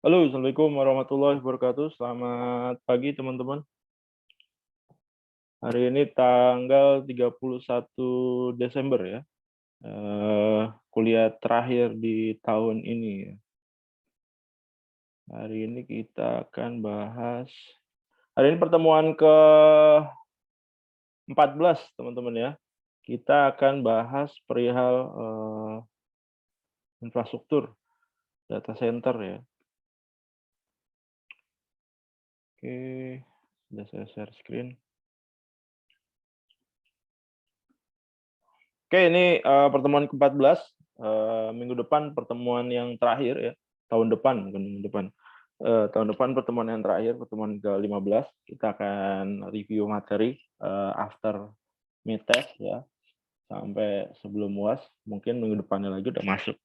Halo, Assalamualaikum warahmatullahi wabarakatuh. Selamat pagi, teman-teman. Hari ini tanggal 31 Desember ya. Kuliah terakhir di tahun ini ya. Hari ini kita akan bahas, hari ini pertemuan ke-14, teman-teman ya. Kita akan bahas perihal infrastruktur data center ya. Oke, sudah saya share screen. Oke, ini pertemuan ke-14, minggu depan pertemuan yang terakhir ya, tahun depan, bukan minggu depan. Tahun depan pertemuan yang terakhir, pertemuan ke-15, kita akan review materi after mid-test ya, sampai sebelum UAS, mungkin minggu depannya lagi udah masuk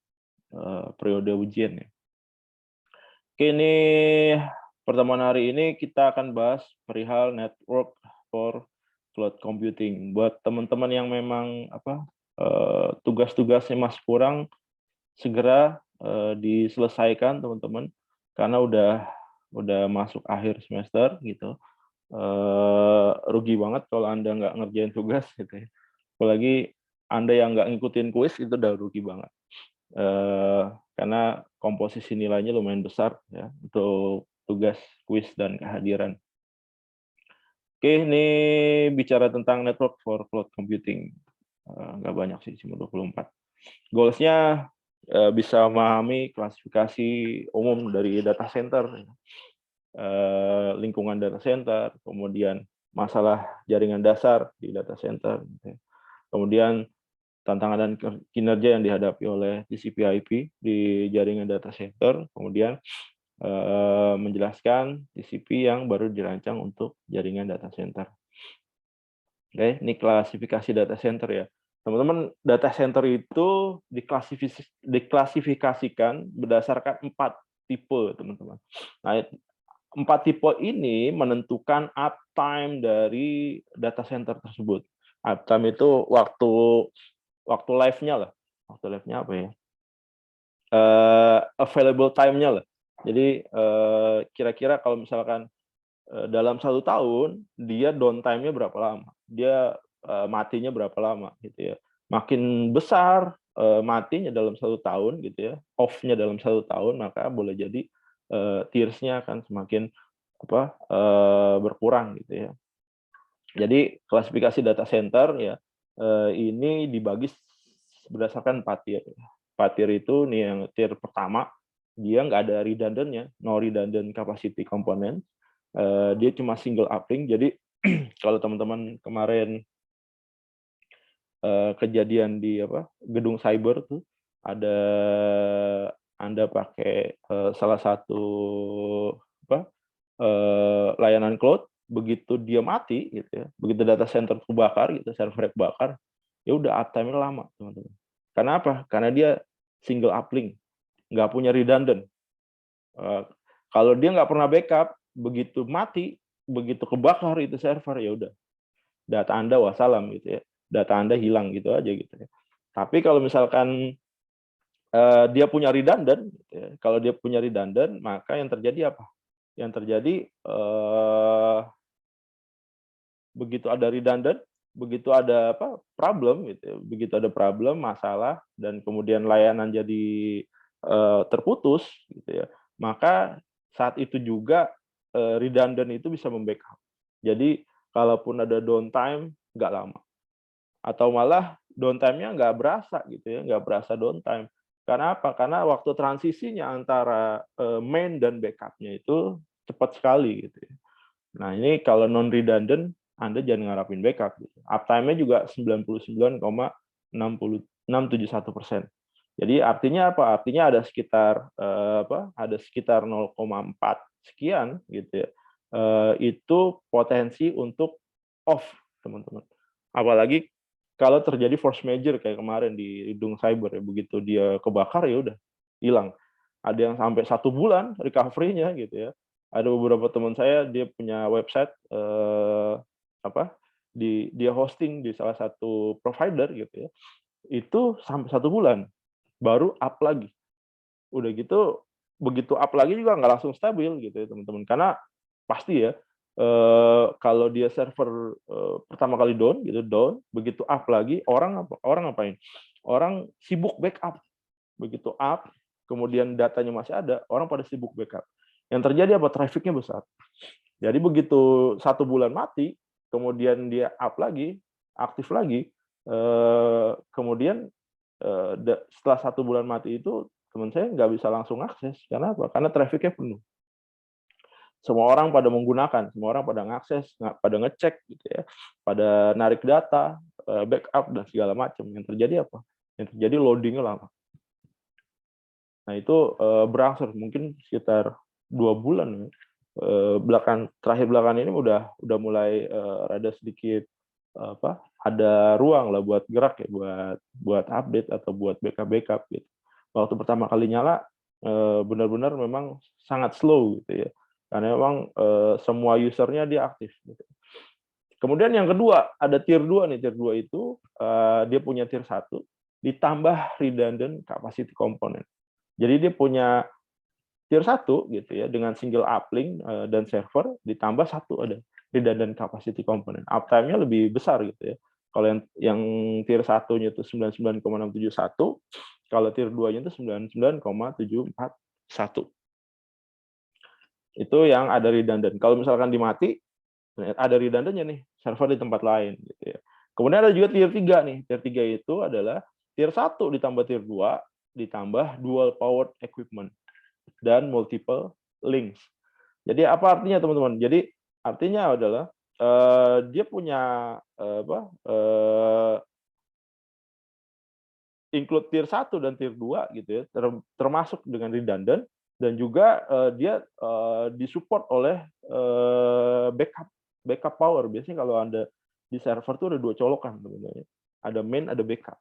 periode ujian ya. Oke, ini pertemuan hari ini kita akan bahas perihal network for cloud computing. Buat teman-teman yang memang tugas-tugasnya masih kurang, segera diselesaikan teman-teman, karena udah masuk akhir semester gitu. Rugi banget kalau Anda nggak ngerjain tugas gitu ya. Apalagi Anda yang nggak ngikutin kuis itu udah rugi banget. Karena komposisi nilainya lumayan besar ya untuk tugas, kuis, dan kehadiran. Oke, ini bicara tentang network for cloud computing. Nggak banyak sih, cuma 24. Goals-nya bisa memahami klasifikasi umum dari data center, lingkungan data center, kemudian masalah jaringan dasar di data center, kemudian tantangan dan kinerja yang dihadapi oleh TCP/IP di jaringan data center, kemudian menjelaskan TCP yang baru dirancang untuk jaringan data center. Oke, ini klasifikasi data center ya. Teman-teman, data center itu diklasifikasikan berdasarkan 4 tipe, teman-teman. Nah, 4 tipe ini menentukan uptime dari data center tersebut. Uptime itu waktu live-nya lah. Waktu live-nya apa ya? Available time-nya lah. Jadi kira-kira kalau misalkan dalam 1 tahun dia downtime-nya berapa lama, dia matinya berapa lama gitu ya. Makin besar matinya dalam 1 tahun gitu ya, off-nya dalam 1 tahun, maka boleh jadi tiers-nya akan semakin berkurang gitu ya. Jadi klasifikasi data center ya ini dibagi berdasarkan 4 tier. 4 tier itu nih, yang tier pertama dia nggak ada redundant-nya, no redundant capacity component. Dia cuma single uplink. Jadi kalau teman-teman kemarin kejadian di gedung cyber tuh, ada Anda pakai salah satu layanan cloud, begitu dia mati gitu ya, begitu data center terbakar gitu, server kebakar, ya udah uptime-nya lama, teman-teman. Karena apa? Karena dia single uplink, nggak punya redundant. Kalau dia nggak pernah backup, begitu mati, begitu kebakar itu server, ya udah, data Anda wassalam gitu ya, data Anda hilang gitu aja gitu ya. Tapi kalau misalkan dia punya redundant, gitu ya, kalau dia punya redundant, maka yang terjadi apa? Yang terjadi begitu ada redundant, begitu ada problem gitu ya, begitu ada problem, masalah, dan kemudian layanan jadi terputus gitu ya, maka saat itu juga redundant itu bisa membackup. Jadi kalaupun ada downtime nggak lama, atau malah downtime-nya nggak berasa gitu ya, nggak berasa downtime. Karena apa? Karena waktu transisinya antara main dan backup-nya itu cepat sekali gitu ya. Nah, ini kalau non redundant, Anda jangan ngarapin backup gitu. Uptime-nya juga 99,671%. Jadi artinya apa? Artinya ada sekitar ada sekitar 0,4 sekian gitu ya. Itu potensi untuk off, teman-teman. Apalagi kalau terjadi force major kayak kemarin di gedung cyber ya, begitu dia kebakar ya udah hilang. Ada yang sampai 1 bulan recovery-nya gitu ya. Ada beberapa teman saya, dia punya website dia hosting di salah satu provider gitu ya. Itu sampai 1 bulan baru up lagi. Udah gitu begitu up lagi juga nggak langsung stabil gitu ya teman-teman. Karena pasti ya, kalau dia server, pertama kali down gitu, down, begitu up lagi orang ngapain? Orang sibuk backup. Begitu up, kemudian datanya masih ada, orang pada sibuk backup. Yang terjadi apa? Traffic-nya besar. Jadi begitu 1 bulan mati, kemudian dia up lagi, aktif lagi, kemudian, setelah 1 bulan mati itu, teman saya nggak bisa langsung akses. Karena apa? Karena traffic-nya penuh. Semua orang pada menggunakan, semua orang pada ngakses, pada ngecek gitu ya, pada narik data, backup dan segala macam. Yang terjadi apa? Yang terjadi loading-nya lama. Nah itu, berangsur mungkin sekitar 2 bulan ya, terakhir belakangan ini udah mulai, rada sedikit, ada ruang lah buat gerak ya, buat update atau buat backup gitu. Waktu pertama kali nyala, benar-benar memang sangat slow gitu ya, karena memang, semua user-nya dia aktif gitu. Kemudian yang kedua, ada tier 2 nih, tier 2 itu, dia punya tier 1 ditambah redundant capacity component. Jadi dia punya tier 1 gitu ya, dengan single uplink, dan server, ditambah 1 ada redundant capacity component. Uptime-nya lebih besar gitu ya. Kalau yang tier 1-nya itu 99,671, kalau tier 2-nya itu 99,741. Itu yang ada redundant. Kalau misalkan dimati, ada redundant-nya nih, server di tempat lain gitu ya. Kemudian ada juga tier 3 nih. Tier 3 itu adalah tier 1 ditambah tier 2, ditambah dual powered equipment dan multiple links. Jadi apa artinya teman-teman? Jadi artinya adalah, dia punya, include tier 1 dan tier 2 gitu ya, termasuk dengan redundant dan juga, dia, disupport oleh, backup power. Biasanya kalau Anda di server tuh ada 2 colokan teman-teman ya, ada main, ada backup.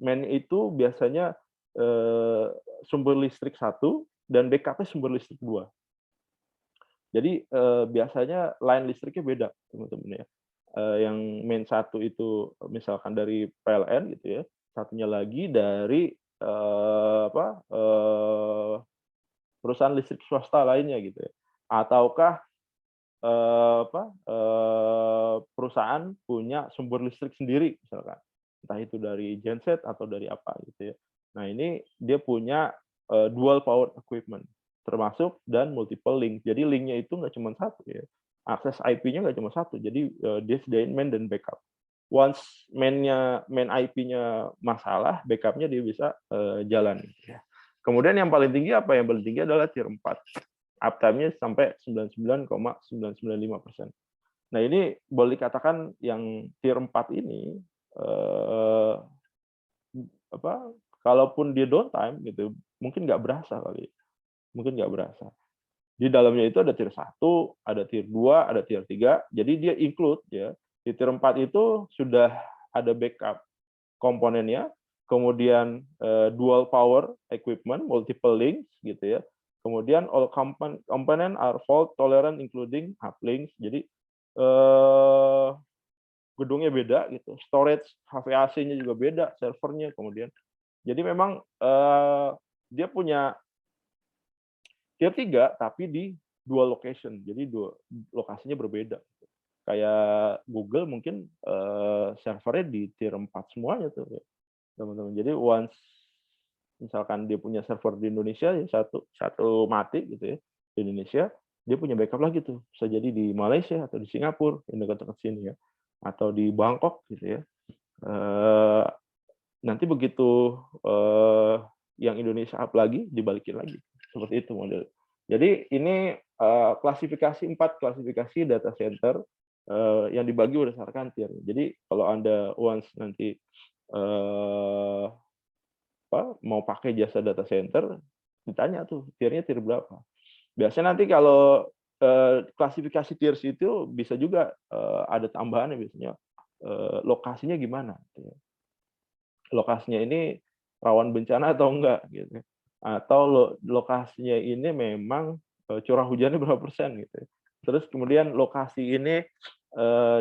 Main itu biasanya, sumber listrik 1 dan backup-nya sumber listrik 2. Jadi, biasanya line listriknya beda, teman-teman ya. Yang main 1 itu misalkan dari PLN gitu ya, satunya lagi dari, perusahaan listrik swasta lainnya gitu ya. Ataukah, perusahaan punya sumber listrik sendiri misalkan, entah itu dari genset atau dari apa gitu ya. Nah ini dia punya, dual power equipment, termasuk dan multiple link. Jadi link-nya itu nggak cuma 1 ya, akses IP-nya nggak cuma 1, jadi, dia sediain main dan backup. Once main IP-nya masalah, backup-nya dia bisa, jalan ya. Kemudian yang paling tinggi apa? Yang paling tinggi adalah tier 4. Uptime-nya sampai 99,995%. Nah, ini boleh dikatakan yang tier 4 ini, eee, apa, kalaupun dia downtime gitu, mungkin nggak berasa kali, mungkin nggak berasa. Di dalamnya itu ada tier 1, ada tier 2, ada tier 3, jadi dia include ya, di tier 4 itu sudah ada backup komponennya, kemudian, dual power equipment, multiple links gitu ya. Kemudian all component are fault tolerant including uplinks. Jadi, eee, gedungnya beda gitu, storage HVAC-nya juga beda, servernya kemudian. Jadi memang, dia punya tier 3 tapi di dual location, jadi lokasinya berbeda. Kayak Google mungkin, servernya di tier 4 semuanya tuh ya, teman-teman. Jadi once misalkan dia punya server di Indonesia ya satu mati gitu ya, di Indonesia, dia punya backup lagi tuh, bisa jadi di Malaysia atau di Singapura yang dekat-dekat sini ya, atau di Bangkok gitu ya. Eee, Nanti begitu, yang Indonesia up lagi, dibalikin lagi, seperti itu model. Jadi ini, klasifikasi 4 klasifikasi data center, yang dibagi berdasarkan tier. Jadi kalau Anda once nanti, eee mau pakai jasa data center, ditanya tuh tier-nya tier berapa. Biasanya nanti kalau, klasifikasi tiers itu bisa juga, ada tambahannya biasanya, lokasinya gimana gitu ya. Lokasinya ini rawan bencana atau enggak gitu ya, atau lokasinya ini memang, curah hujannya berapa persen gitu ya. Terus kemudian lokasi ini,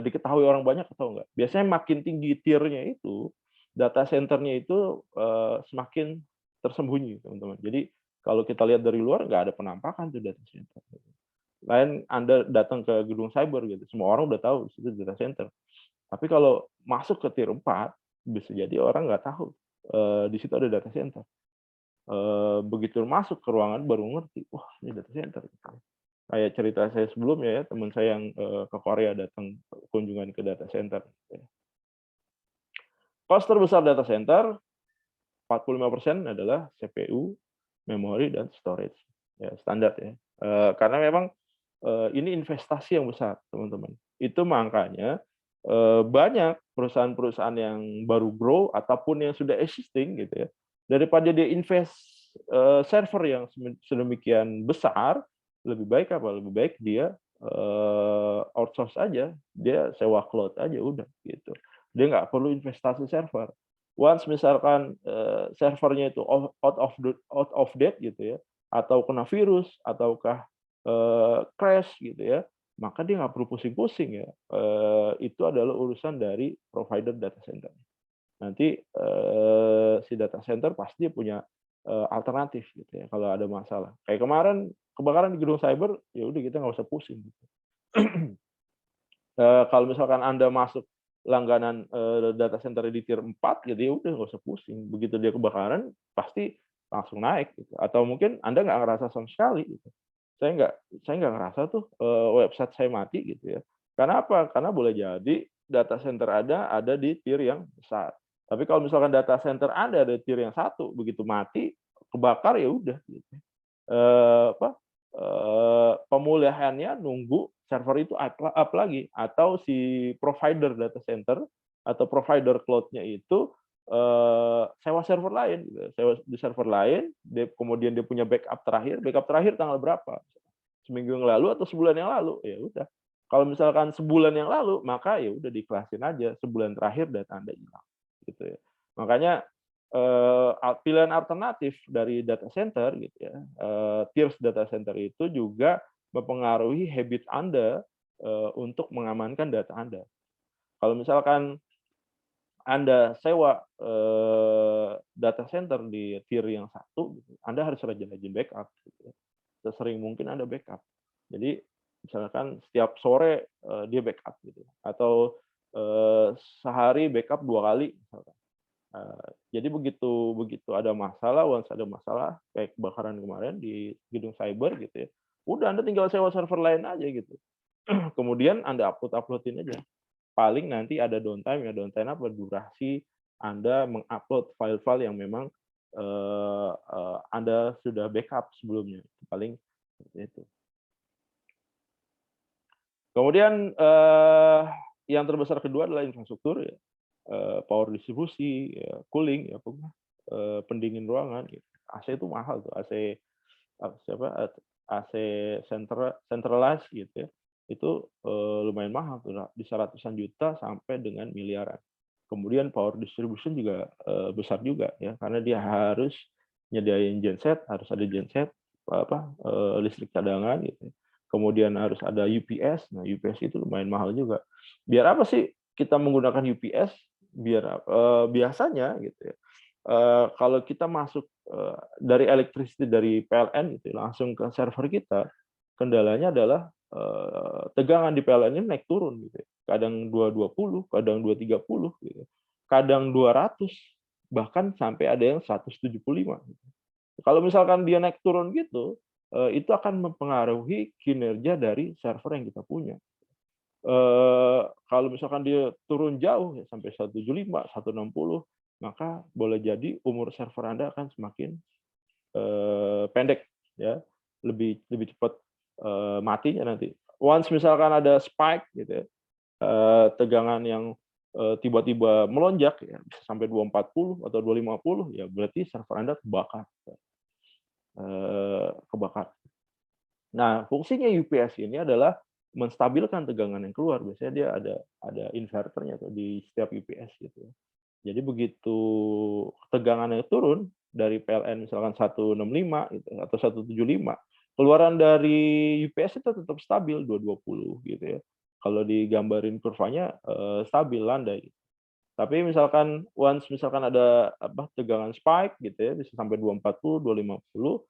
diketahui orang banyak atau enggak. Biasanya makin tinggi tier-nya itu, data center-nya itu, semakin tersembunyi teman-teman. Jadi Kalau kita lihat dari luar nggak ada penampakan tuh data center. Lain Anda datang ke gedung cyber gitu, semua orang udah tahu di situ data center. Tapi kalau masuk ke tier 4, bisa jadi orang nggak tahu, di situ ada data center. Begitu masuk ke ruangan baru ngerti, wah ini data center. Gitu. Kayak cerita saya sebelumnya ya, teman saya yang ke Korea datang kunjungan ke data center. Gitu. Cost terbesar data center 45% adalah CPU, memori, dan storage. Ya, standar ya. Karena memang ini investasi yang besar, teman-teman. Itu makanya banyak perusahaan-perusahaan yang baru grow ataupun yang sudah existing gitu ya, daripada dia invest server yang sedemikian besar, lebih baik apa? Lebih baik dia outsource aja, dia sewa cloud aja udah gitu. Dia nggak perlu investasi server. Once misalkan servernya itu out of date gitu ya, atau kena virus ataukah crash gitu ya, maka dia nggak perlu pusing-pusing ya. Itu adalah urusan dari provider data center. Nanti si data center pasti punya alternatif gitu ya kalau ada masalah. Kayak kemarin kebakaran di gedung cyber, ya udah kita nggak usah pusing. Gitu. Kalau misalkan Anda masuk langganan data center di tier 4, jadi udah nggak usah pusing. Begitu dia kebakaran, pasti langsung naik gitu. Atau mungkin Anda nggak ngerasa sama sekali gitu. Saya nggak ngerasa tuh website saya mati gitu ya. Karena apa? Karena boleh jadi data center ada di tier yang besar. Tapi kalau misalkan data center Anda ada di tier yang 1, begitu mati, kebakar ya udah gitu. Pemulihannya nunggu server itu up lagi atau si provider data center atau provider cloud-nya itu sewa server lain gitu. Sewa di server lain, kemudian dia punya backup terakhir tanggal berapa? Seminggu yang lalu atau sebulan yang lalu, ya udah. Kalau misalkan sebulan yang lalu, maka ya udah diikhlasin aja, sebulan terakhir data Anda hilang, gitu ya. Makanya pilihan alternatif dari data center gitu ya, tiers data center itu juga mempengaruhi habit Anda untuk mengamankan data Anda. Kalau misalkan Anda sewa data center di tier yang 1, gitu, Anda harus rajin-rajin backup gitu ya. Sesering mungkin Anda backup. Jadi misalkan setiap sore dia backup gitu atau sehari backup 2 kali misalkan. Jadi begitu begitu ada masalah, once ada masalah kayak kebakaran kemarin di gedung cyber gitu ya, udah Anda tinggal sewa server lain aja gitu. Kemudian Anda upload-uploadin aja. Paling nanti ada downtime ya, downtime apa? Durasi Anda mengupload file-file yang memang Anda sudah backup sebelumnya. Paling seperti itu. Kemudian yang terbesar kedua adalah infrastruktur ya. Power distribusi, ya, cooling, ya, pendingin ruangan. Gitu. AC itu mahal tuh, AC centralized gitu ya. Itu lumayan mahal tuh, bisa ratusan juta sampai dengan miliaran. Kemudian power distribution juga besar juga ya, karena dia harus nyediain genset, harus ada genset listrik cadangan gitu. Kemudian harus ada UPS. Nah, UPS itu lumayan mahal juga. Biar apa sih kita menggunakan UPS? Biar biasanya gitu ya. Kalau kita masuk dari electricity dari PLN gitu langsung ke server kita, kendalanya adalah tegangan di PLN ini naik turun gitu. Kadang 220, kadang 230 gitu. Kadang 200, bahkan sampai ada yang 175 gitu. Kalau misalkan dia naik turun gitu, itu akan mempengaruhi kinerja dari server yang kita punya. Kalau misalkan dia turun jauh ya sampai 175, 160, maka boleh jadi umur server Anda akan semakin pendek ya, lebih lebih cepat matinya nanti. Once misalkan ada spike gitu ya, tegangan yang tiba-tiba melonjak ya, bisa sampai 240 atau 250 ya berarti server Anda kebakar. Kebakar. Nah, fungsinya UPS ini adalah menstabilkan tegangan yang keluar. Biasanya dia ada inverternya tuh di setiap UPS gitu. Jadi begitu tegangannya turun dari PLN misalkan 165 gitu atau 175, keluaran dari UPS itu tetap stabil 220 gitu ya. Kalau digambarin kurvanya stabil landai. Tapi misalkan once misalkan ada tegangan spike gitu ya bisa sampai 240, 250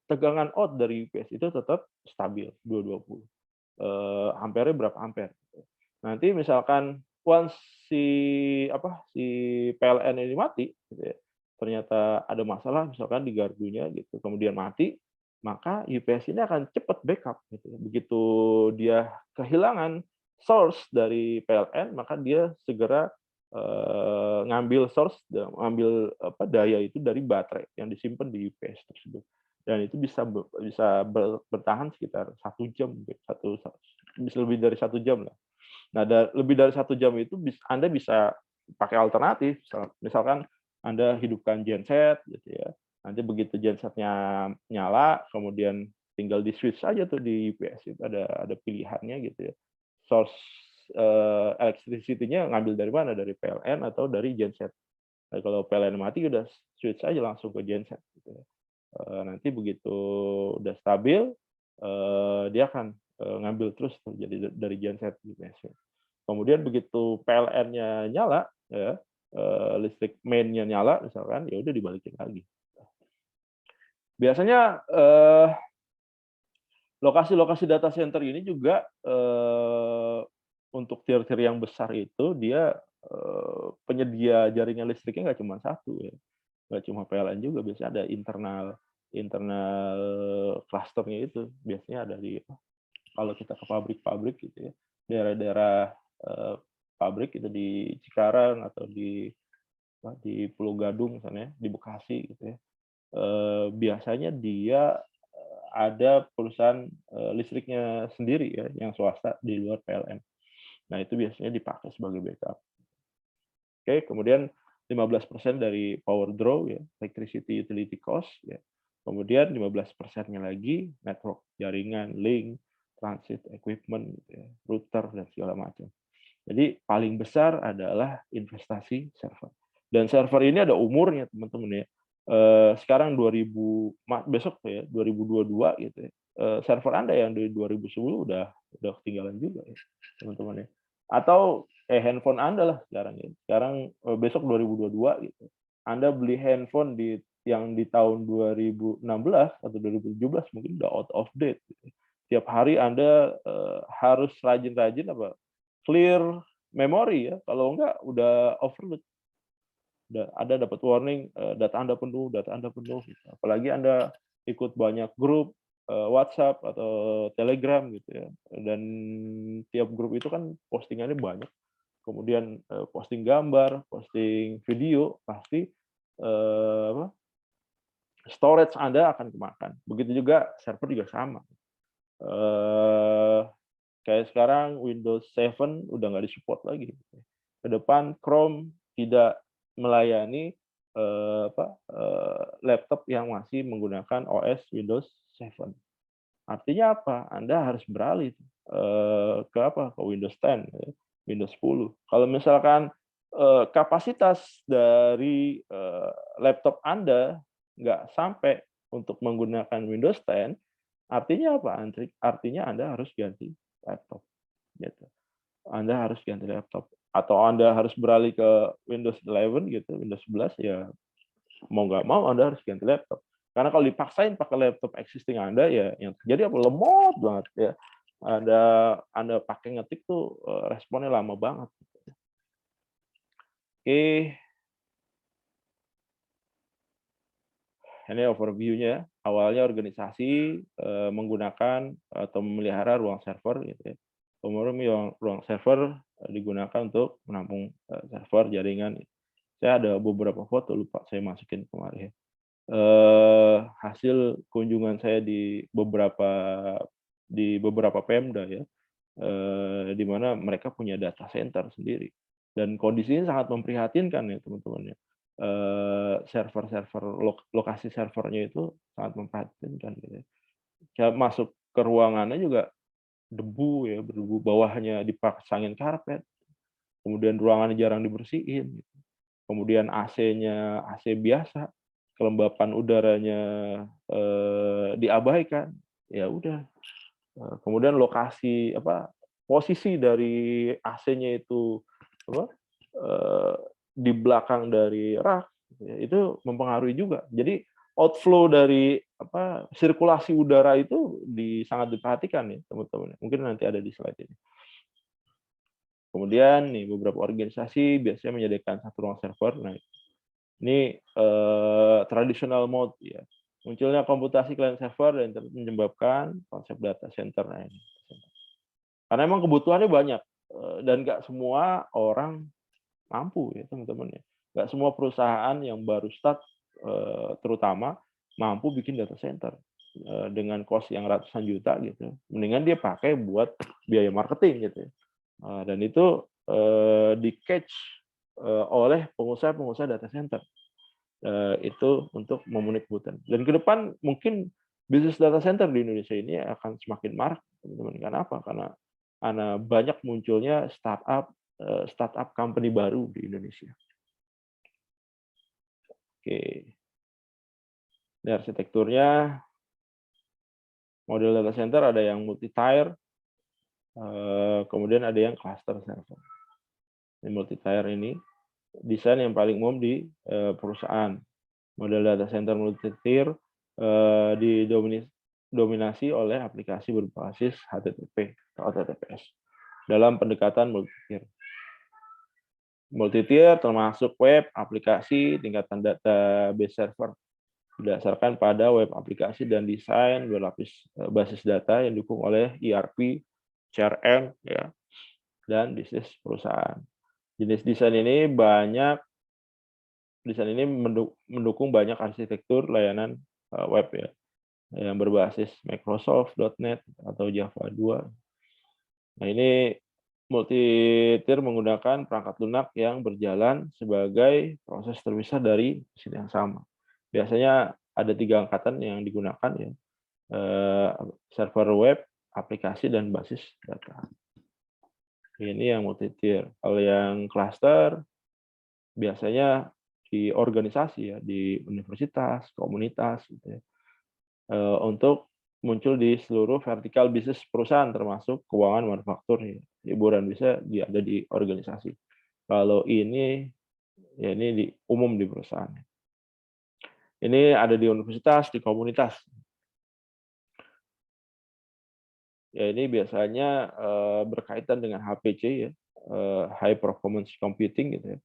tegangan out dari UPS itu tetap stabil 220. Ampere berapa ampere. Nanti misalkan once si si PLN ini mati gitu ya, ternyata ada masalah misalkan di gardunya gitu, kemudian mati, maka UPS ini akan cepat backup gitu ya. Begitu dia kehilangan source dari PLN, maka dia segera ngambil source, ngambil daya itu dari baterai yang disimpan di UPS tersebut. Dan itu bisa bertahan sekitar 1 jam, bisa lebih dari 1 jam lah. Nah, lebih dari 1 jam itu Anda bisa pakai alternatif, misalkan Anda hidupkan genset gitu ya. Nanti begitu gensetnya nyala, kemudian tinggal di-switch aja tuh di UPS itu ada pilihannya gitu ya. Source electricity-nya ngambil dari mana? Dari PLN atau dari genset. Nah, kalau PLN mati udah switch aja langsung ke genset gitu ya. Nanti begitu udah stabil, dia akan ngambil terus tuh jadi dari genset UPS. Kemudian begitu PLN-nya nyala, ya, listrik main-nya nyala misalkan, ya udah dibalikin lagi. Biasanya lokasi-lokasi data center ini juga untuk tier-tier yang besar itu dia penyedia jaringan listriknya nggak cuma satu ya, nggak cuma PLN juga, biasanya ada internal internal clusternya itu biasanya ada kalau kita ke pabrik-pabrik gitu ya, daerah-daerah pabrik itu di Cikarang atau di Pulau Gadung misalnya, di Bekasi gitu ya. Biasanya dia ada perusahaan listriknya sendiri ya, yang swasta di luar PLN. Nah, itu biasanya dipakai sebagai backup. Oke, kemudian 15% dari power draw ya, electricity utility cost ya. Kemudian 15%-nya lagi network, jaringan, link, transit equipment gitu ya, router dan segala macam. Jadi paling besar adalah investasi server. Dan server ini ada umurnya teman-teman ya. Sekarang besok ya 2022 gitu ya. Server Anda yang dari 2010 udah ketinggalan juga ya teman-teman ya. Atau handphone Anda lah sekarang ya. Sekarang besok 2022 gitu. Anda beli handphone yang di tahun 2016 atau 2017 mungkin udah out of date gitu. Tiap hari Anda harus rajin-rajin clear memori ya, kalau enggak udah overload. Ada dapat warning, data Anda penuh gitu. Apalagi Anda ikut banyak grup WhatsApp atau Telegram gitu ya. Dan tiap grup itu kan postingannya banyak. Kemudian posting gambar, posting video, pasti storage Anda akan kemakan. Begitu juga server juga sama. Kayak sekarang Windows 7 udah nggak di-support lagi. Ke depan Chrome tidak melayani laptop yang masih menggunakan OS Windows 7. Artinya apa? Anda harus beralih ke Windows 10, ya, Windows 10. Kalau misalkan kapasitas dari laptop Anda nggak sampai untuk menggunakan Windows 10, artinya apa? Artinya Anda harus ganti laptop, gitu. Anda harus ganti laptop atau Anda harus beralih ke Windows 11 gitu, Windows 11 ya mau nggak mau Anda harus ganti laptop. Karena kalau dipaksain pakai laptop existing Anda ya yang terjadi lemot banget ya. Anda pakai ngetik tuh responnya lama banget. Oke, ini overview-nya. Awalnya organisasi menggunakan atau memelihara ruang server gitu ya. Kemudian ruang server digunakan untuk menampung server jaringan. Saya ada beberapa foto lupa saya masukin kemarin ya. Hasil kunjungan saya di beberapa Pemda ya, di mana mereka punya data center sendiri dan kondisinya sangat memprihatinkan ya teman-teman ya. Server-server lokasi servernya itu sangat memprihatinkan gitu ya. Saya masuk ke ruangannya juga debu ya, berdebu, bawahnya dipasangin karpet, kemudian ruangannya jarang dibersihin, kemudian AC-nya AC biasa, kelembapan udaranya diabaikan, ya udah. Kemudian posisi dari AC-nya itu di belakang dari rak, itu mempengaruhi juga. Jadi outflow dari sirkulasi udara itu sangat diperhatikan ya teman-teman. Mungkin nanti ada di slide ini. Kemudian nih beberapa organisasi biasanya menyediakan satu ruang server. Nah, ini traditional mode ya. Munculnya komputasi client server dan menyebabkan konsep data center. Nah, ini. Karena emang kebutuhannya banyak dan nggak semua orang mampu ya teman-teman ya. Nggak semua perusahaan yang baru start terutama mampu bikin data center dengan cost yang ratusan juta gitu. Mendingan dia pakai buat biaya marketing gitu ya. Dan itu di-catch oleh pengusaha-pengusaha data center. Itu untuk memenuhi kebutuhan. Dan ke depan mungkin bisnis data center di Indonesia ini akan semakin marak, teman-teman. Kenapa? Karena banyak munculnya startup company baru di Indonesia. Oke. Ini arsitekturnya, model data center ada yang multi-tier, kemudian ada yang cluster server. Ini multi-tier ini desain yang paling umum di perusahaan. Model data center multi-tier didominasi oleh aplikasi berbasis HTTP atau HTTPS dalam pendekatan multi-tier. Multi-tier termasuk web, aplikasi, tingkatan database server berdasarkan pada web aplikasi dan desain berlapis basis data yang didukung oleh ERP, CRM, ya, dan bisnis perusahaan. Jenis desain ini mendukung banyak arsitektur layanan web ya, yang berbasis Microsoft.NET atau Java 2. Nah, ini multi-tier menggunakan perangkat lunak yang berjalan sebagai proses terpisah dari mesin yang sama. Biasanya ada 3 angkatan yang digunakan ya, server web, aplikasi, dan basis data. Ini yang multi-tier. Kalau yang cluster biasanya di organisasi ya, di universitas, komunitas gitu ya, untuk muncul di seluruh vertikal bisnis perusahaan termasuk keuangan, manufaktur, hiburan bisa ada di organisasi. Kalau ini ya ini umum di perusahaan. Ini ada di universitas, di komunitas. Ya ini biasanya berkaitan dengan HPC ya, high performance computing gitu ya,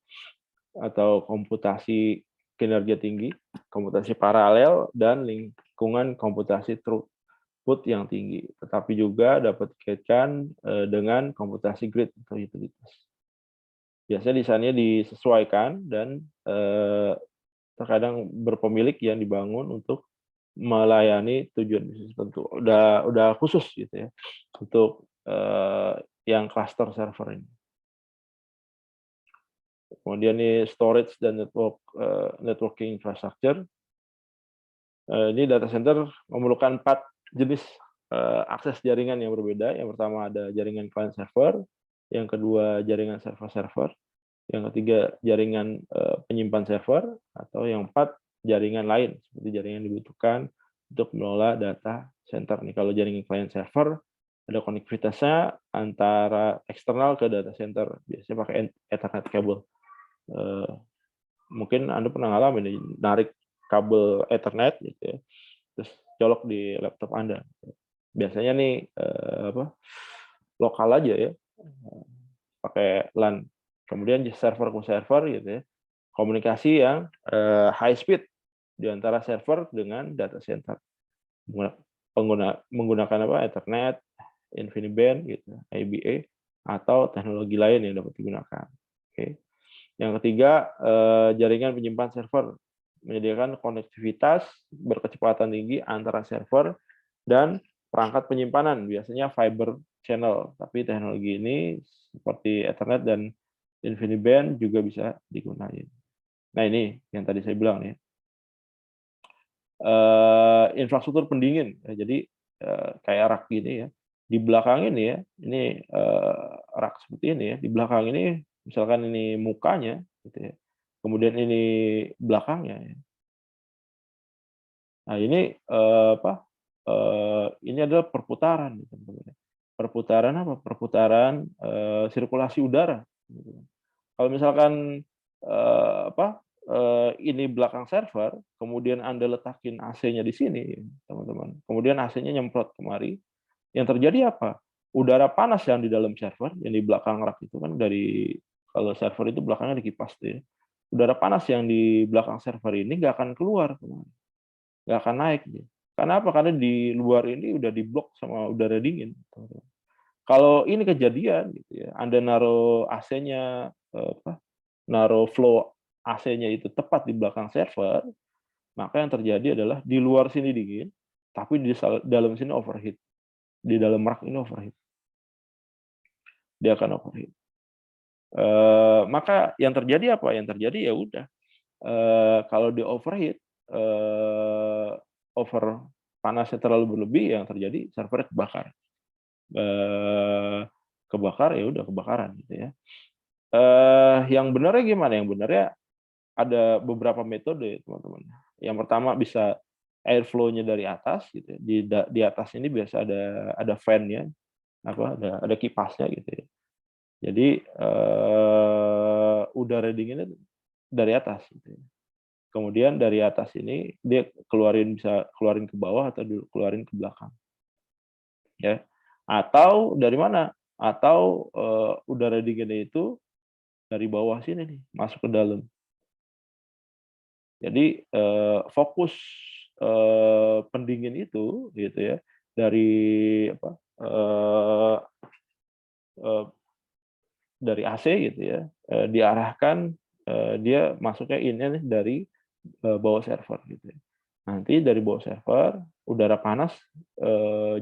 atau komputasi kinerja tinggi, komputasi paralel, dan lingkungan komputasi throughput yang tinggi. Tetapi juga dapat dikaitkan dengan komputasi grid atau utilitas. Biasanya desainnya disesuaikan dan terkadang berpemilik yang dibangun untuk melayani tujuan bisnis tertentu. Udah khusus gitu ya untuk yang cluster server ini. Kemudian ini storage dan networking infrastructure. Ini data center memerlukan 4 jenis akses jaringan yang berbeda. Yang pertama ada jaringan client server, yang kedua jaringan server-server, yang ketiga jaringan penyimpan server, atau yang 4 jaringan lain seperti jaringan yang dibutuhkan untuk mengelola data center. Nih kalau jaringan client server ada konektivitasnya antara eksternal ke data center, biasanya pakai Ethernet cable. Mungkin Anda pernah ngalamin nih, narik kabel Ethernet gitu ya, terus colok di laptop Anda. Biasanya nih lokal aja ya, pakai LAN. Kemudian server ke server gitu ya, komunikasi yang high speed di antara server dengan data center. Menggunakan Ethernet, InfiniBand gitu, IBA, atau teknologi lain yang dapat digunakan. Oke. Yang ketiga, jaringan penyimpan server menyediakan konektivitas berkecepatan tinggi antara server dan perangkat penyimpanan, biasanya fiber channel. Tapi teknologi ini seperti Ethernet dan InfiniBand juga bisa digunakan. Nah ini yang tadi saya bilang ya. Infrastruktur pendingin, jadi kayak rak gini ya. Di belakang ini ya, ini rak seperti ini ya. Di belakang ini misalkan ini mukanya, gitu ya. Kemudian ini belakangnya. Ya. Nah ini ini adalah perputaran, perputaran apa? Perputaran sirkulasi udara. Gitu. Kalau misalkan ini belakang server, kemudian Anda letakin AC-nya di sini, teman-teman. Kemudian AC-nya nyemprot kemari, yang terjadi apa? Udara panas yang di dalam server, yang di belakang rak itu kan kalau server itu belakangnya di kipas tuh ya. Udara panas yang di belakang server ini nggak akan keluar, nggak akan naik. Karena apa? Karena di luar ini udah diblok sama udara dingin. Kalau ini kejadian, gitu ya, Anda naruh AC-nya, naruh flow AC-nya itu tepat di belakang server, maka yang terjadi adalah di luar sini dingin, tapi di dalam sini overheat. Di dalam rak ini overheat. Dia akan overheat. Maka yang terjadi apa? Yang terjadi ya udah, kalau di overheat, over panasnya terlalu berlebih, yang terjadi servernya kebakar. Kebakar ya udah kebakaran gitu ya. Yang benarnya gimana? Yang benarnya ada beberapa metode, teman-teman. Yang pertama bisa airflow-nya dari atas gitu ya. Di atas ini biasa ada fan-nya, ada kipasnya gitu ya. Jadi udara dinginnya dari atas gitu ya. Kemudian dari atas ini dia bisa keluarin ke bawah atau keluarin ke belakang. Ya. Atau dari mana? Atau udara dinginnya itu dari bawah sini nih, masuk ke dalam. Jadi fokus pendingin itu gitu ya, dari apa, dari AC gitu ya, diarahkan, dia masuknya in-nya nih dari bawah server gitu ya. Nanti dari bawah server, udara panas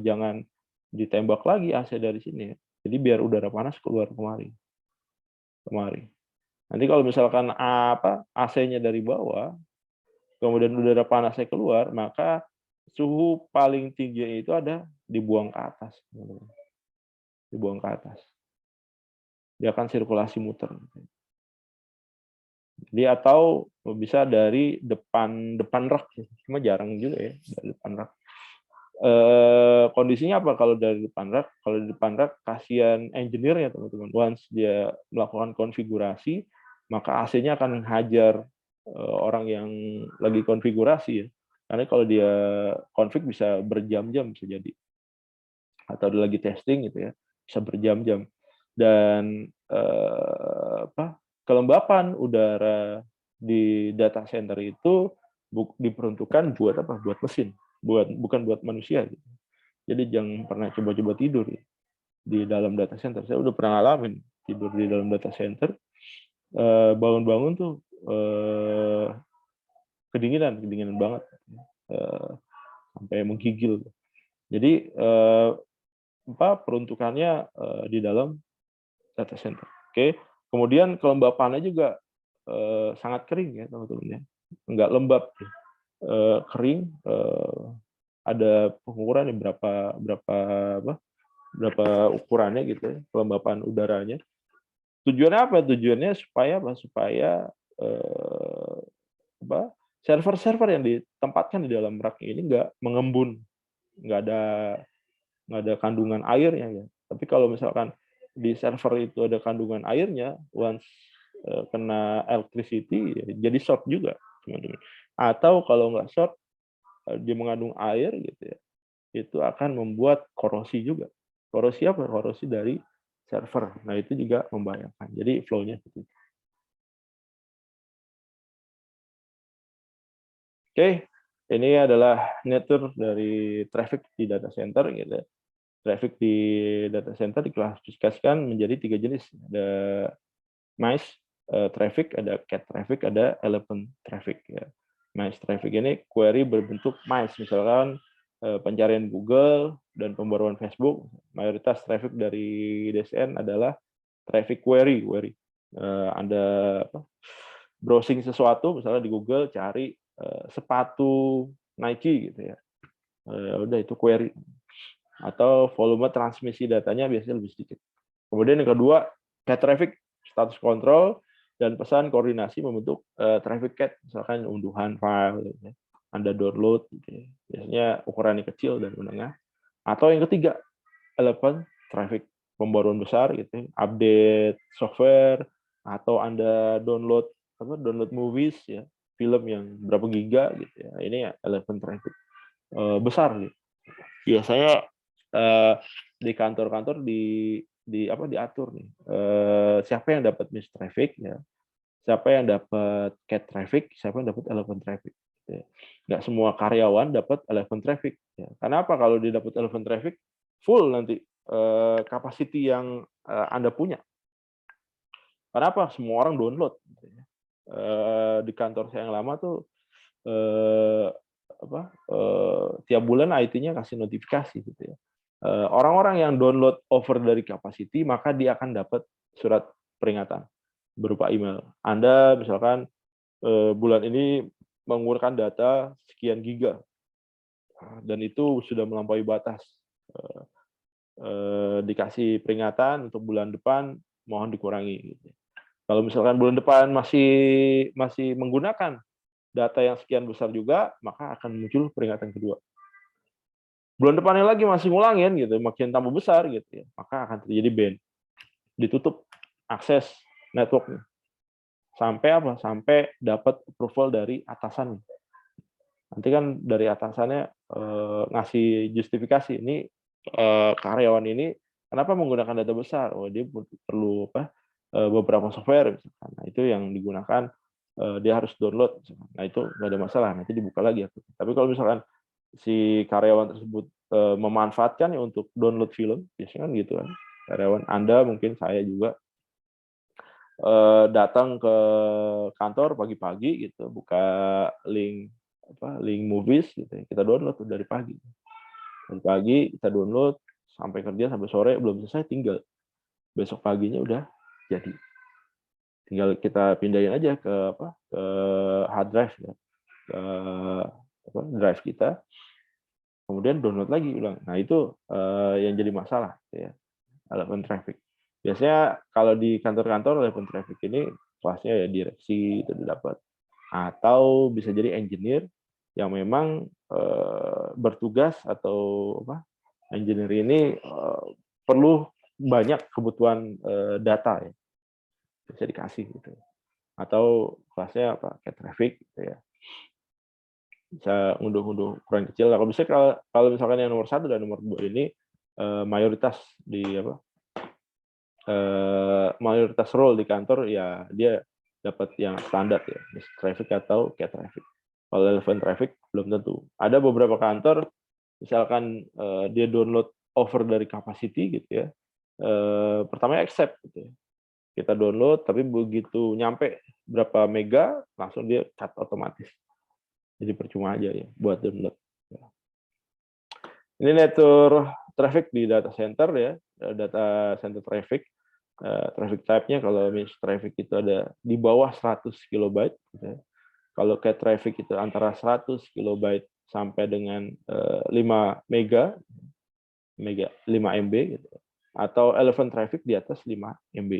jangan ditembak lagi AC dari sini ya. Jadi biar udara panas keluar kemari. Nanti kalau misalkan AC-nya dari bawah, kemudian udara panasnya keluar, maka suhu paling tinggi itu ada dibuang ke atas. Dibuang ke atas. Dia akan sirkulasi muter. Jadi atau bisa dari depan rak, cuma jarang juga ya dari depan rak. Kondisinya apa kalau dari depan rak? Kalau di depan rak kasihan engineer ya teman-teman. Once dia melakukan konfigurasi, maka AC-nya akan hajar orang yang lagi konfigurasi ya. Karena kalau dia config bisa berjam-jam bisa jadi. Atau dia lagi testing gitu ya, bisa berjam-jam. Dan kelembapan udara di data center itu diperuntukkan buat apa? Buat mesin, bukan buat manusia gitu. Jadi jangan pernah coba-coba tidur ya, di dalam data center. Saya udah pernah ngalamin tidur di dalam data center, bangun-bangun tuh kedinginan banget, sampai menggigil. Jadi peruntukannya di dalam data center. Oke. Kemudian kelembapannya juga sangat kering ya teman-teman ya, nggak lembab, kering. Ada pengukuran berapa ukurannya gitu ya, kelembapan udaranya. Tujuannya apa? Tujuannya supaya apa? Supaya server-server yang ditempatkan di dalam rak ini nggak mengembun, nggak ada kandungan airnya ya. Tapi kalau misalkan di server itu ada kandungan airnya, once kena electricity jadi short juga, teman-teman. Atau kalau nggak short, dia mengandung air gitu ya, itu akan membuat korosi juga. Korosi apa? Korosi dari server. Nah itu juga membahayakan. Jadi flow-nya seperti itu. Oke, ini adalah nature dari traffic di data center gitu. Traffic di data center diklasifikasikan menjadi 3 jenis. Ada mice traffic, ada cat traffic, ada elephant traffic ya. Mice traffic ini query berbentuk mice, misalkan pencarian Google dan pembaruan Facebook, mayoritas traffic dari DSN adalah traffic query. Anda browsing sesuatu, misalnya di Google cari sepatu Nike gitu ya, udah itu query. Atau volume transmisi datanya biasanya lebih sedikit. Kemudian yang kedua, cat traffic, status control dan pesan koordinasi membentuk traffic cat, misalkan unduhan file, gitu ya. Anda download, gitu ya. Biasanya ukurannya kecil dan menengah. Atau yang ketiga, elephant traffic, pembaruan besar, gitu, update software, atau Anda download download movies ya, film yang berapa giga gitu ya. Ini ya elephant traffic besar gitu. Biasanya di kantor-kantor diatur nih. Siapa yang dapat miss traffic ya, siapa yang dapat cat traffic, siapa yang dapat elephant traffic. Gitu ya. Nggak semua karyawan dapat elephant traffic. Ya. Karena apa? Kalau dia dapat elephant traffic, full nanti capacity yang Anda punya. Karena apa? Semua orang download. Gitu ya. Di kantor saya yang lama tuh tiap bulan IT-nya kasih notifikasi gitu ya. Orang-orang yang download over dari capacity maka dia akan dapat surat peringatan berupa email. Anda misalkan bulan ini menggunakan data sekian giga dan itu sudah melampaui batas. Dikasih peringatan untuk bulan depan mohon dikurangi. Gitu. Kalau misalkan bulan depan masih menggunakan data yang sekian besar juga, maka akan muncul peringatan kedua. Bulan depannya lagi masih ngulangin gitu, makin tambah besar gitu ya, maka akan terjadi ban. Ditutup akses networknya. Sampai apa? Sampai dapat approval dari atasannya. Nanti kan dari atasannya ngasih justifikasi ini karyawan ini kenapa menggunakan data besar? Oh, dia perlu beberapa software misalkan. Nah, itu yang digunakan dia harus download misalkan. Nah, itu nggak ada masalah, nanti dibuka lagi. Tapi kalau misalkan si karyawan tersebut memanfaatkan untuk download film, biasanya kan gitu kan. Karyawan Anda mungkin saya juga datang ke kantor pagi-pagi gitu, buka link movies gitu ya. Kita download tuh dari pagi. Dari pagi kita download sampai kerja sampai sore belum selesai, tinggal besok paginya udah jadi. Tinggal kita pindahin aja ke hard drive ya. Ke drive kita. Kemudian download lagi ulang. Nah, itu yang jadi masalah ya. Elephant traffic. Biasanya kalau di kantor-kantor elephant traffic ini kelasnya ya direksi itu didapat. Atau bisa jadi engineer yang memang bertugas atau engineer ini perlu banyak kebutuhan data ya. Bisa dikasih gitu. Atau kelasnya cat traffic gitu ya. Bisa ngunduh-ngunduh ukuran kecil. Kalau bisa kalau misalkan yang nomor 1 dan nomor 2 ini mayoritas mayoritas role di kantor ya dia dapat yang standar ya, traffic atau cat traffic. Kalau elephant traffic belum tentu. Ada beberapa kantor misalkan dia download over dari capacity gitu ya. Pertama accept gitu ya. Kita download tapi begitu nyampe berapa mega langsung dia cut otomatis. Jadi percuma aja ya buat download. Ini nature traffic di data center ya, data center traffic. Traffic type-nya kalau miss traffic itu ada di bawah 100 kilobyte. Gitu ya. Kalau cat traffic itu antara 100 kilobyte sampai dengan 5 mega, 5 MB gitu. Atau elephant traffic di atas 5 MB.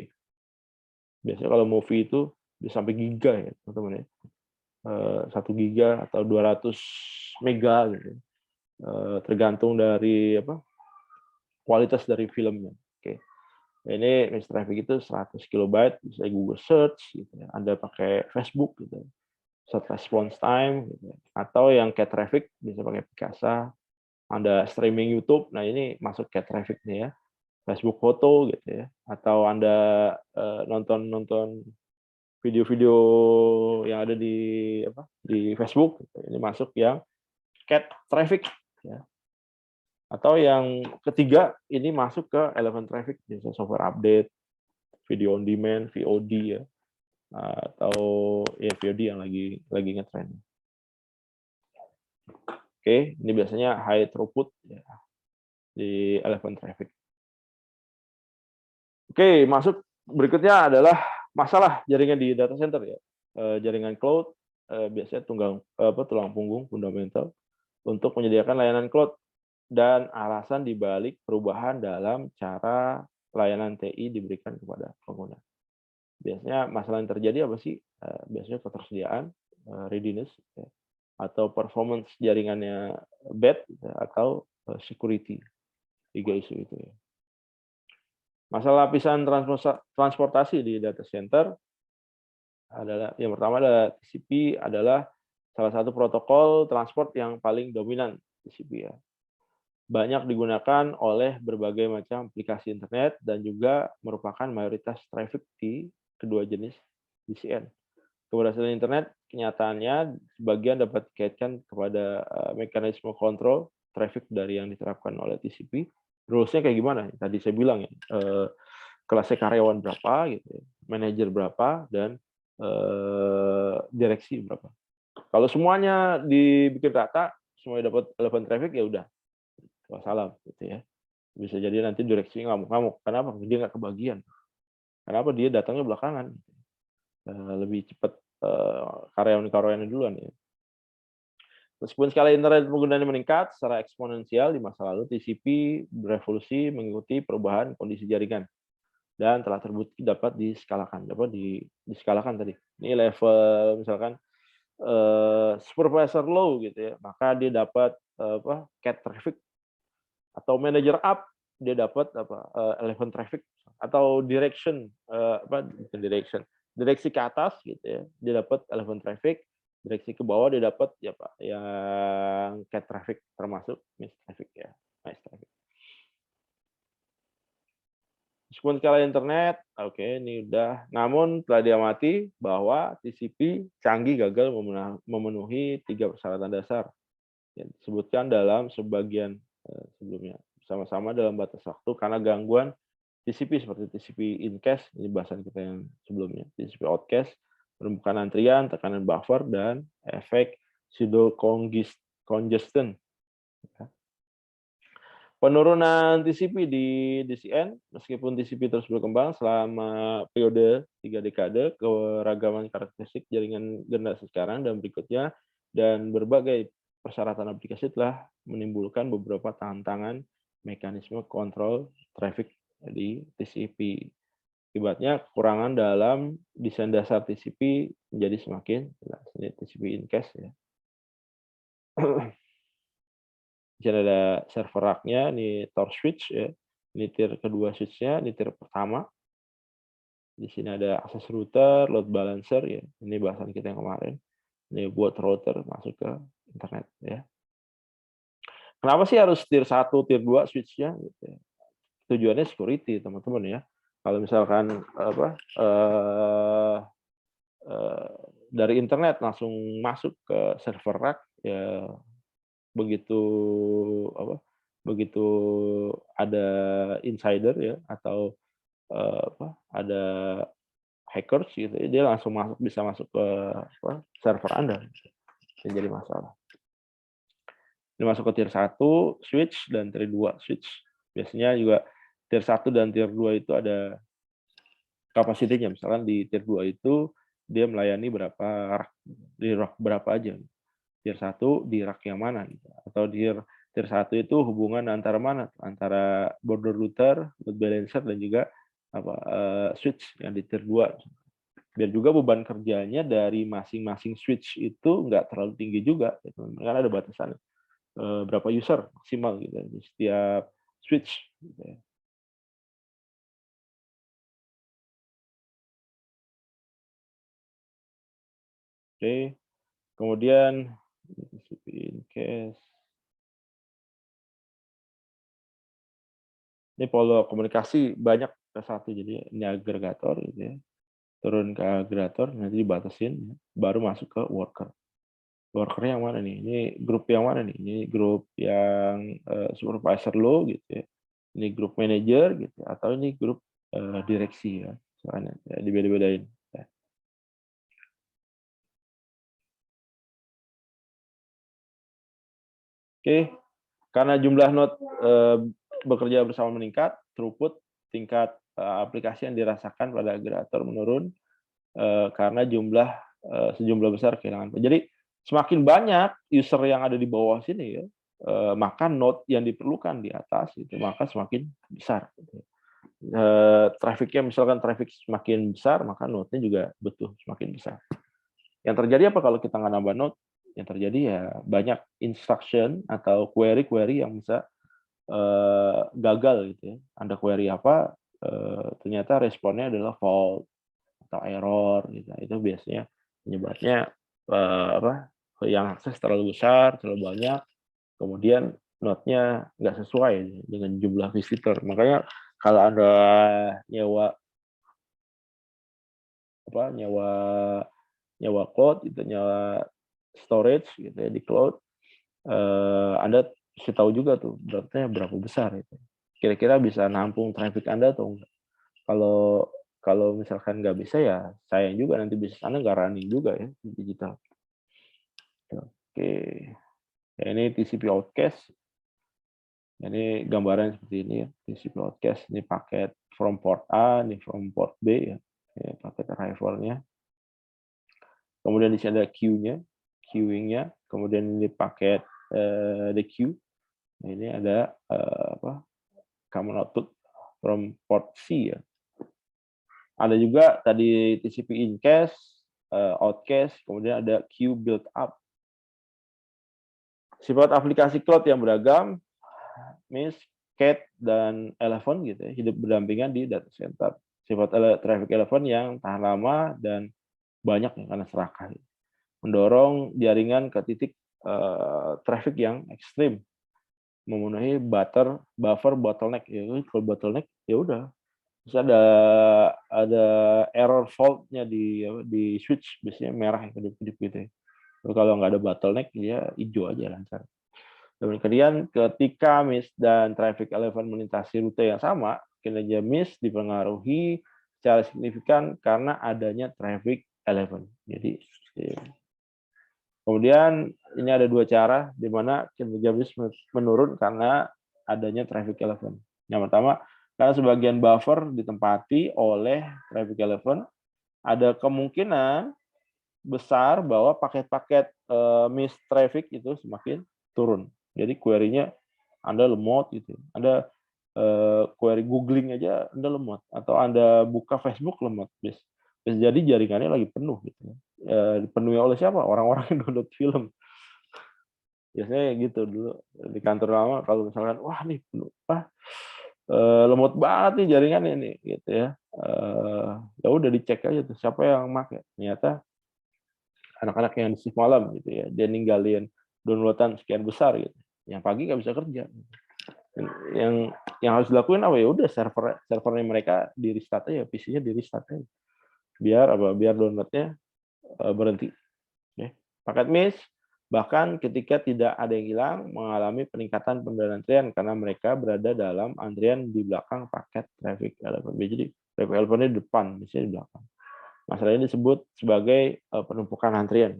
Biasanya kalau movie itu bisa sampai giga ya, teman-teman ya. 1 giga atau 200 mega gitu. Tergantung dari kualitas dari filmnya. Oke. Ini miss traffic itu 100 kilobyte, bisa Google search gitu ya. Anda pakai Facebook gitu. Search response time gitu. Atau yang cat traffic bisa pakai Picasa. Anda streaming YouTube, nah ini masuk cat traffic nih ya. Facebook foto gitu ya. Atau Anda nonton video-video yang ada di Facebook gitu. Ini masuk yang cat traffic ya. Atau yang ketiga ini masuk ke elephant traffic, misalnya software update, video on demand, VOD ya. Atau ya VOD yang lagi ngetrend. Oke, ini biasanya high throughput ya, di elephant traffic. Oke, masuk berikutnya adalah masalah jaringan di data center ya. Jaringan cloud biasanya tulang punggung fundamental untuk menyediakan layanan cloud dan alasan dibalik perubahan dalam cara layanan TI diberikan kepada pengguna. Biasanya masalah yang terjadi apa sih? Biasanya ketersediaan, readiness, ya, atau performance jaringannya bad, ya, atau security. 3 isu itu ya. Masalah lapisan transportasi di data center adalah yang pertama adalah TCP adalah salah satu protokol transport yang paling dominan TCP ya. Banyak digunakan oleh berbagai macam aplikasi internet dan juga merupakan mayoritas traffic di kedua jenis DCN. Keberhasilan internet kenyataannya sebagian dapat dikaitkan kepada mekanisme kontrol traffic dari yang diterapkan oleh TCP. Rules-nya kayak gimana? Tadi saya bilang ya, kelasnya karyawan berapa, gitu, manajer berapa, dan direksi berapa. Kalau semuanya dibikin rata, semuanya dapat relevant traffic, ya udah, wassalam, gitu ya. Bisa jadi nanti direksi ngamuk-ngamuk. Kenapa? Dia nggak kebagian. Kenapa? Dia datangnya belakangan. Lebih cepat karyawan-karyawannya duluan ya. Meskipun skala internet penggunaannya meningkat secara eksponensial di masa lalu, TCP berevolusi mengikuti perubahan kondisi jaringan dan telah terbukti dapat diskalakan, diskalakan tadi. Ini level misalkan supervisor low gitu ya, maka dia dapat cat traffic, atau manager up dia dapat elephant traffic, atau direction direksi ke atas gitu ya, dia dapat elephant traffic. Direksi ke bawah dia dapat ya Pak, yang cat traffic, termasuk miss traffic ya, miss traffic. Meskipun skala internet, oke, ini udah. Namun telah diamati bahwa TCP canggih gagal memenuhi 3 persyaratan dasar yang disebutkan dalam sebagian sebelumnya, sama-sama dalam batas waktu karena gangguan TCP seperti TCP in-cache, ini bahasan kita yang sebelumnya, TCP out-cache, penumpukan antrian, tekanan buffer, dan efek pseudo congestion. Penurunan TCP di DCN, meskipun TCP terus berkembang selama periode 3 dekade, keragaman karakteristik jaringan generasi sekarang dan berikutnya, dan berbagai persyaratan aplikasi telah menimbulkan beberapa tantangan mekanisme kontrol traffic di TCP. Akibatnya kekurangan dalam desain dasar TCP menjadi semakin jelas. Ini TCP in-cache ya. Di sini ada server rack-nya, ini Tor switch ya. Ini tier kedua switch-nya, ini tier pertama. Di sini ada access router, load balancer ya. Ini bahasan kita yang kemarin. Ini buat router masuk ke internet ya. Kenapa sih harus tier 1, tier 2 switch-nya gitu ya? Tujuannya security, teman-teman ya. Kalau misalkan dari internet langsung masuk ke server rack ya, begitu ada insider ya, atau ada hackers gitu, dia langsung bisa masuk ke server Anda, yang jadi masalah. Ini masuk ke tier 1 switch dan tier 2 switch. Biasanya juga tier 1 dan tier 2 itu ada kapasitinya. Misalkan di tier 2 itu dia melayani berapa rak, di rak berapa aja. Tier 1 di rak yang mana gitu. Atau tier 1 itu hubungan antara mana? Antara border router, load balancer, dan juga switch yang di tier 2. Biar juga beban kerjanya dari masing-masing switch itu nggak terlalu tinggi juga gitu. Karena ada batasan berapa user maksimal gitu di setiap switch gitu ya. Oke, kemudian in-cache. Ini pola komunikasi banyak ke satu, jadi ini agregator gitu ya. Turun ke agregator, nanti dibatasin, baru masuk ke worker. Worker-nya yang mana nih? Ini grup yang mana nih? Ini grup yang supervisor lo gitu ya. Ini grup manager gitu, atau ini grup direksi ya. Soalnya ya, dibeda-bedain. Ya. Oke, karena jumlah node bekerja bersama meningkat, throughput tingkat aplikasi yang dirasakan pada agregator menurun karena sejumlah besar kehilangan. Jadi semakin banyak user yang ada di bawah sini ya, maka node yang diperlukan di atas itu maka semakin besar. Trafficnya misalkan traffic semakin besar, maka node-nya juga butuh semakin besar. Yang terjadi apa kalau kita nggak nambah node? Yang terjadi ya banyak instruction atau query-query yang bisa gagal gitu ya. Anda query apa, ternyata responnya adalah fault, atau error gitu. Itu biasanya penyebabnya yang akses terlalu besar, terlalu banyak, kemudian node-nya nggak sesuai dengan jumlah visitor. Makanya kalau Anda nyewa nyewa nyewa cloud gitu, nyewa storage gitu ya di cloud, Anda mesti tahu juga tuh dropnya berapa besar itu. Kira-kira bisa nampung traffic Anda atau enggak. Kalau kalau misalkan nggak bisa ya sayang juga nanti bisnis Anda nggak running juga ya di digital. Oke. Ya, ini TCP Outcast. Ini gambaran seperti ini ya, TCP Outcast. Ini paket from port A, ini from port B ya. Ya paket arrival-nya. Kemudian di sini ada queue-nya, queuing-nya. Kemudian ini paket the queue. Nah, ini ada common output from port C ya. Ada juga tadi TCP incast, outcast, kemudian ada queue build up. Sifat aplikasi cloud yang beragam, MIS, CAT, dan Elephant gitu ya, hidup berdampingan di data center. Sifat traffic Elephant yang tahan lama dan banyak ya, karena serakah. Mendorong jaringan ke titik traffic yang ekstrim, memenuhi buffer bottleneck. Ya, kalau bottleneck ya udah. Terus ada error fault-nya di switch, biasanya merah yang kedip-kedip gitu ya. Kalau nggak ada bottleneck, ya hijau aja lancar. Kemudian ketika MIS dan traffic elephant melintasi rute yang sama, kinerja MIS dipengaruhi secara signifikan karena adanya traffic elephant. Jadi kemudian ini ada dua cara di mana kinerja MIS menurun karena adanya traffic elephant. Yang pertama, karena sebagian buffer ditempati oleh traffic elephant, ada kemungkinan besar bahwa paket-paket MIS traffic itu semakin turun. Jadi query-nya Anda lemot gitu. Anda query googling aja Anda lemot, atau Anda buka Facebook lemot. Bisa jadi jaringannya lagi penuh gitu. Dipenuhi oleh siapa? Orang-orang yang download film. Biasanya gitu dulu di kantor lama, kalau misalkan wah nih penuh, lemot banget nih jaringan ini gitu ya. Ya udah dicek aja tuh siapa yang pakai. Ternyata anak-anak yang shift malam gitu ya, dia ninggalin downloadan sekian besar gitu. Yang pagi nggak bisa kerja. Yang harus dilakuin apa ya udah servernya mereka di restart aja, PC-nya di restart aja. Biar downloadnya berhenti. Ya. Paket MIS bahkan ketika tidak ada yang hilang mengalami peningkatan pendanaan antrian karena mereka berada dalam antrian di belakang paket traffic elephant. Jadi traffic elephant di depan, biasanya di belakang. Masalah ini disebut sebagai penumpukan antrian.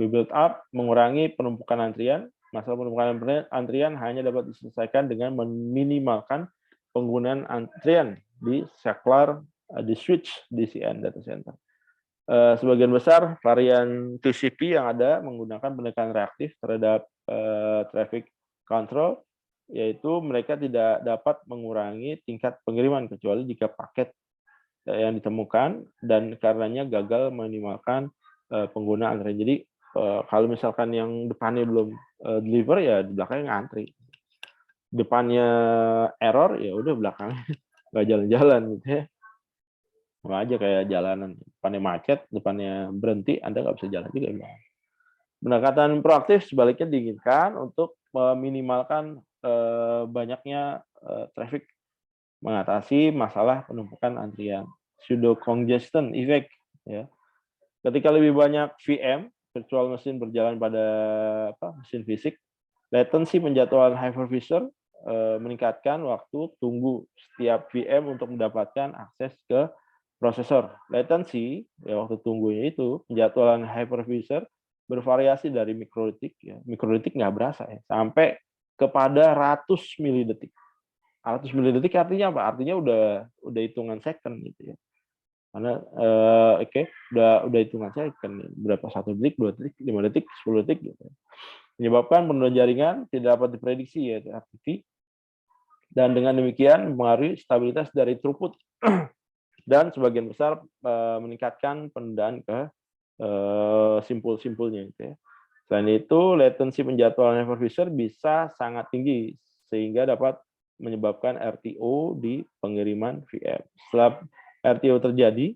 We build up mengurangi penumpukan antrian. Masalah penumpukan antrian hanya dapat diselesaikan dengan meminimalkan penggunaan antrian di saklar di switch DCN data center. Sebagian besar varian TCP yang ada menggunakan pendekatan reaktif terhadap traffic control, yaitu mereka tidak dapat mengurangi tingkat pengiriman kecuali jika paket yang ditemukan dan karenanya gagal meminimalkan penggunaan antrian. Jadi kalau misalkan yang depannya belum deliver ya di belakangnya ngantri. Depannya error ya udah belakangnya nggak jalan-jalan gitu ya. Sama aja kayak jalanan, depannya macet, depannya berhenti, Anda nggak bisa jalan juga. Pendekatan proaktif sebaliknya diinginkan untuk meminimalkan banyaknya traffic, mengatasi masalah penumpukan antrian. Pseudo congestion effect ya. Ketika lebih banyak VM virtual machine berjalan pada mesin fisik, latency penjadwalan hypervisor meningkatkan waktu tunggu setiap VM untuk mendapatkan akses ke prosesor. Latency ya waktu tunggunya itu penjadwalan hypervisor bervariasi dari mikrodetik ya. Mikrodetik nggak berasa ya, sampai kepada ratus milidetik. 100 milidetik artinya apa? Artinya udah hitungan second gitu ya. Karena udah hitungan second, berapa 1 detik, 2 detik, 5 detik, 10 detik gitu. Menyebabkan penurunan jaringan tidak dapat diprediksi ya RTT. Dan dengan demikian mempengaruhi stabilitas dari throughput dan sebagian besar meningkatkan penundaan ke simpul-simpulnya gitu ya. Selain itu, latency penjadwalan hypervisor bisa sangat tinggi sehingga dapat menyebabkan RTO di pengiriman VM. Setelah RTO terjadi,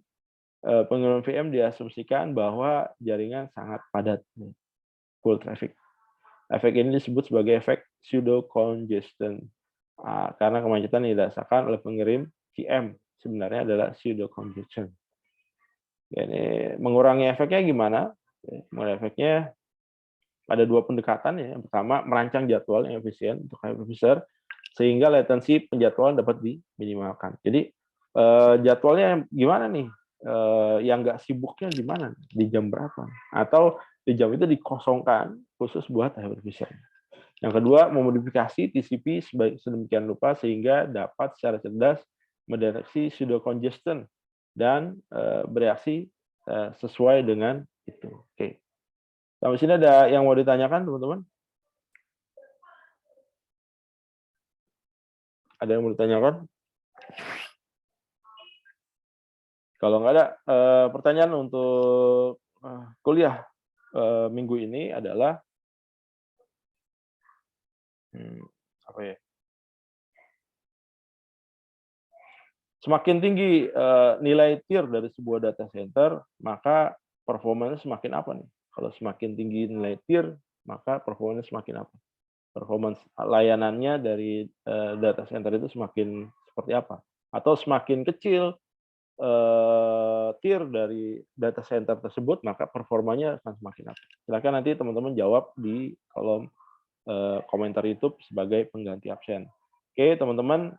pengiriman VM diasumsikan bahwa jaringan sangat padat, full traffic. Efek ini disebut sebagai efek pseudo congestion. Karena kemacetan yang dirasakan oleh pengirim VM sebenarnya adalah pseudo congestion. Ini mengurangi efeknya gimana? Mengurangi efeknya ada dua pendekatan ya. Yang pertama, merancang jadwal yang efisien untuk hypervisor sehingga latensi penjadwalan dapat diminimalkan. Jadi jadwalnya gimana nih? Yang nggak sibuknya gimana? Di jam berapa? Atau di jam itu dikosongkan khusus buat hypervisor. Yang kedua, memodifikasi TCP sedemikian rupa sehingga dapat secara cerdas mendeteksi pseudo congestion dan bereaksi sesuai dengan itu. Oke. Sampai sini ada yang mau ditanyakan, teman-teman? Ada yang mau ditanyakan? Kalau nggak ada pertanyaan untuk kuliah minggu ini adalah apa ya? Semakin tinggi nilai tier dari sebuah data center, maka performanya semakin apa nih? Kalau semakin tinggi nilai tier, maka performanya semakin apa? Performance layanannya dari data center itu semakin seperti apa? Atau semakin kecil tier dari data center tersebut, maka performanya akan semakin apa? Silakan nanti teman-teman jawab di kolom komentar YouTube sebagai pengganti absen. Oke, teman-teman,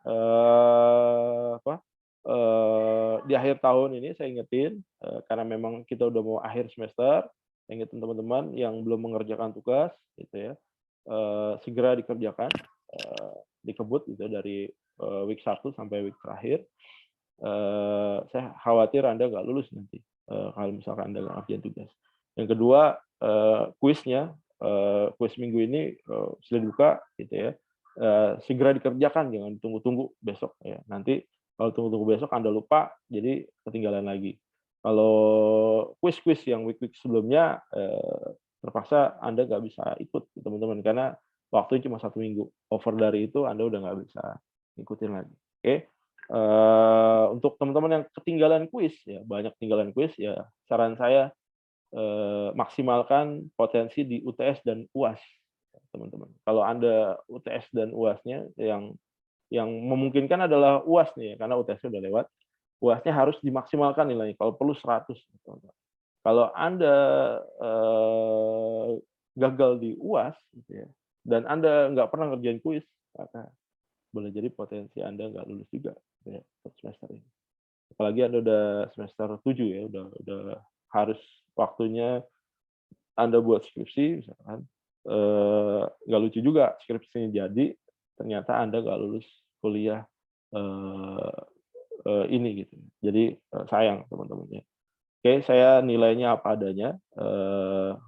di akhir tahun ini saya ingetin, karena memang kita udah mau akhir semester, saya ingetin teman-teman yang belum mengerjakan tugas, gitu ya, segera dikerjakan, dikebut gitu dari week 1 sampai week terakhir. Saya khawatir Anda nggak lulus nanti, kalau misalkan Anda nggak ngerjain tugas. Yang kedua, kuisnya, kuis minggu ini sudah dibuka, gitu ya. Segera dikerjakan, jangan tunggu-tunggu besok ya. Nanti kalau tunggu-tunggu besok Anda lupa, jadi ketinggalan lagi. Kalau kuis-kuis yang week-week sebelumnya, terpaksa Anda nggak bisa ikut, teman-teman, karena waktunya cuma 1 minggu. Over dari itu Anda udah nggak bisa ngikutin lagi. Oke. Untuk teman-teman yang ketinggalan kuis, ya banyak ketinggalan kuis, ya saran saya maksimalkan potensi di UTS dan UAS, teman-teman. Kalau Anda UTS dan UAS-nya yang memungkinkan adalah UAS nih, ya, karena UTS-nya udah lewat. UAS-nya harus dimaksimalkan nilainya, kalau perlu 100. Kalau Anda gagal di UAS, gitu ya, dan Anda nggak pernah ngerjain kuis, maka boleh jadi potensi Anda nggak lulus juga ya, semester ini. Apalagi Anda udah semester 7 ya, udah harus waktunya Anda buat skripsi, misalkan. Nggak lucu juga skripsinya jadi, ternyata Anda nggak lulus kuliah ini gitu. Jadi sayang teman-teman ya. Oke, saya nilainya apa adanya,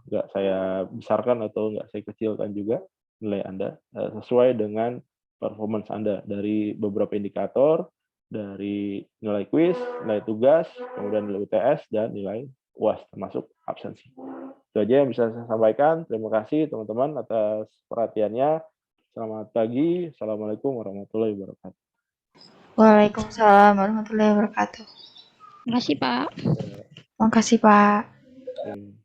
nggak saya besarkan atau nggak saya kecilkan juga nilai Anda, sesuai dengan performance Anda dari beberapa indikator, dari nilai kuis, nilai tugas, kemudian nilai UTS, dan nilai UAS, termasuk absensi. Itu aja yang bisa saya sampaikan. Terima kasih teman-teman atas perhatiannya. Selamat pagi. Assalamualaikum warahmatullahi wabarakatuh. Waalaikumsalam warahmatullahi wabarakatuh. Makasih, Pak. Makasih, Pak. Oke.